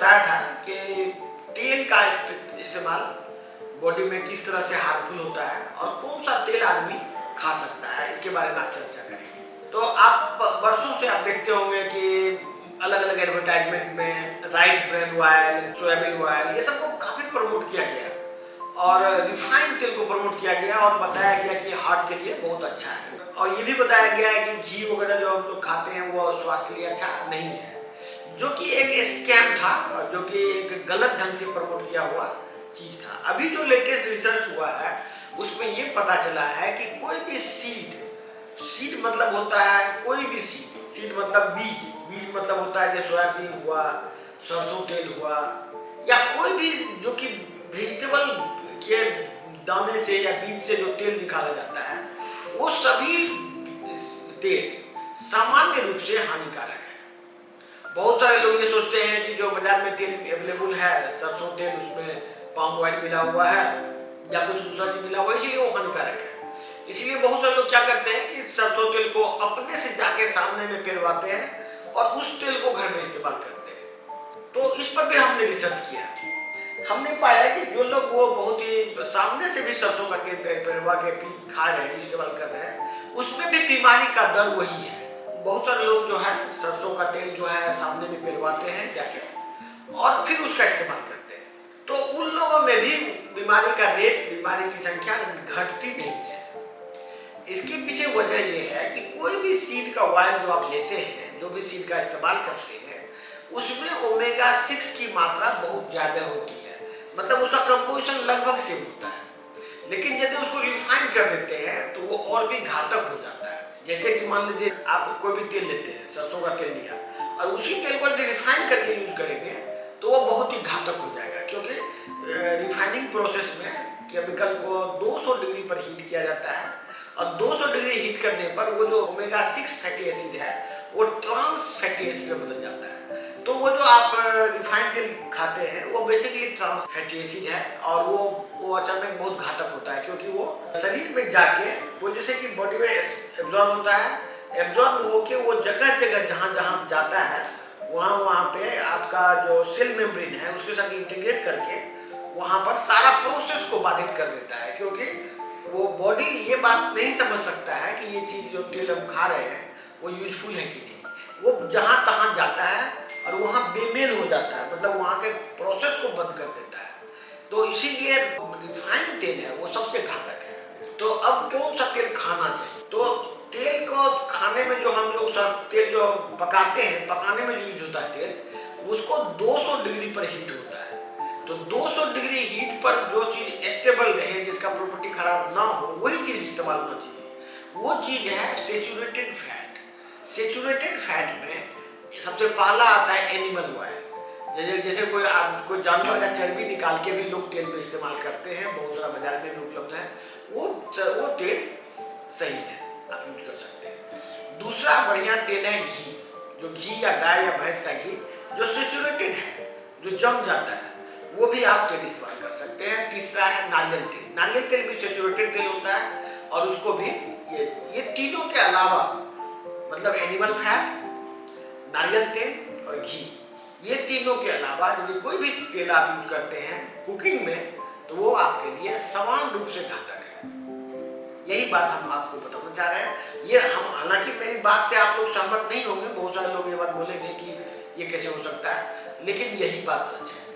बताया था कि तेल का इस्तेमाल बॉडी में किस तरह से हार्मफुल होता है और कौन सा तेल आदमी खा सकता है, इसके बारे में आप चर्चा करेंगे। तो आप वर्षों से आप देखते होंगे कि अलग अलग एडवर्टाइजमेंट में rice bran oil, soybean oil, ये सबको काफी प्रमोट किया गया और रिफाइंड तेल को प्रमोट किया गया और बताया गया कि हार्ट के लिए बहुत अच्छा है। और ये भी बताया गया है कि घी वगैरह जो हम लोग खाते हैं वो स्वास्थ्य के लिए अच्छा नहीं है, जो कि एक स्कैम था और जो कि एक गलत ढंग से प्रमोट किया हुआ चीज था। अभी जो लेटेस्ट रिसर्च हुआ है उसमें ये पता चला है कि कोई भी सीड मतलब होता है कोई भी सीड मतलब बीज मतलब होता है जैसे सोयाबीन हुआ, सरसों तेल हुआ, या कोई भी जो कि वेजिटेबल के दाने से या बीज से जो तेल निकाला जाता है, वो सभी तेल सामान्य रूप से हानिकारक है। बहुत सारे लोग ये सोचते हैं कि जो बाजार में तेल अवेलेबल है सरसों तेल, उसमें पाम ऑयल मिला हुआ है या कुछ दूसरा चीज मिला हुआ है, इसलिए वो हानिकारक है। इसलिए बहुत सारे लोग क्या करते हैं कि सरसों तेल को अपने से जाके सामने में पेरवाते हैं और उस तेल को घर में इस्तेमाल करते हैं। तो इस पर भी हमने रिसर्च किया, हमने पाया कि जो लोग वो बहुत ही सामने से भी सरसों का तेल पेरवा के खा रहे हैं, इस्तेमाल कर रहे हैं, उसमें भी बीमारी का दर वही है। बहुत सारे लोग जो है सरसों का तेल जो है सामने में पेरवाते हैं जाके और फिर उसका इस्तेमाल करते हैं, तो उन लोगों में भी बीमारी का रेट, बीमारी की संख्या घटती नहीं है। इसके पीछे वजह यह है कि कोई भी सीड का ऑयल जो आप लेते हैं, जो भी सीड का इस्तेमाल करते हैं, उसमें ओमेगा 6 की मात्रा बहुत ज्यादा होती है, मतलब उसका कंपोजिशन लगभग सेम होता है। लेकिन यदि उसको रिफाइन कर देते हैं तो वो और भी घातक हो जाता है। जैसे कि मान लीजिए आप कोई भी तेल लेते हैं, सरसों का तेल लिया और उसी तेल को यदि रिफाइन करके यूज करेंगे तो वो बहुत ही घातक हो जाएगा, क्योंकि रिफाइनिंग प्रोसेस में केमिकल को 200 डिग्री पर हीट किया जाता है और 200 डिग्री हीट करने पर वो जो ओमेगा 6 फैटी एसिड है वो ट्रांस फैटी एसिड में बदल जाता है। तो वो जो आप रिफाइंड तेल खाते हैं वो बेसिकली ट्रांस फैटी एसिड है और वो अचानक बहुत घातक होता है, क्योंकि वो शरीर में जाके वो जैसे कि बॉडी में एब्जॉर्ब होता है, एब्जॉर्ब होके वो जगह जगह जहाँ जहाँ जाता है वहाँ पे आपका जो सेल मेम्ब्रेन है उसके साथ इंटीग्रेट करके वहाँ पर सारा प्रोसेस को बाधित कर देता है, क्योंकि वो बॉडी ये बात नहीं समझ सकता है कि ये चीज़ जो तेल हम खा रहे हैं वो यूजफुल है कि नहीं। वो जहाँ तहाँ जाता है और वहाँ बेमेल हो जाता है, मतलब वहाँ के प्रोसेस को बंद कर देता है। तो इसीलिए रिफाइंड तेल है वो सबसे घातक है। तो अब कौन सा तेल खाना चाहिए? तो तेल को खाने में जो हम लोग तेल जो पकाते हैं, पकाने में यूज होता है तेल, उसको 200 डिग्री पर हीट होता है। तो 200 डिग्री हीट पर जो चीज स्टेबल रहे, जिसका प्रॉपर्टी खराब ना हो, वही चीज इस्तेमाल होना चाहिए। वो चीज है सेचुरेटेड फैट। सेचुरेटेड फैट में सबसे पहला आता है एनिमल ऑयल। जैसे कोई जानवर का चर्बी निकाल के भी लोग तेल में इस्तेमाल करते हैं, बहुत सारा बाजार में भी उपलब्ध है, वो तेल सही है, आप यूज कर सकते हैं। दूसरा बढ़िया तेल है घी, जो घी या गाय या भैंस का घी जो सेचुरेटेड है, जो जम जाता है, वो भी आप तेल इस्तेमाल कर सकते हैं। तीसरा है नारियल तेल। नारियल तेल भी सेचुरेटेड तेल होता है और उसको भी ये तीनों के अलावा, मतलब एनिमल फैट, नारियल तेल और घी, ये तीनों के अलावा यदि कोई भी तेल आप यूज करते हैं कुकिंग में तो वो आपके लिए समान रूप से घातक है। यही बात हम आपको बताना चाह रहे हैं। ये हम, हालांकि मेरी बात से आप लोग सहमत नहीं होंगे, बहुत सारे लोग ये बात बोलेंगे कि ये कैसे हो सकता है, लेकिन यही बात सच है।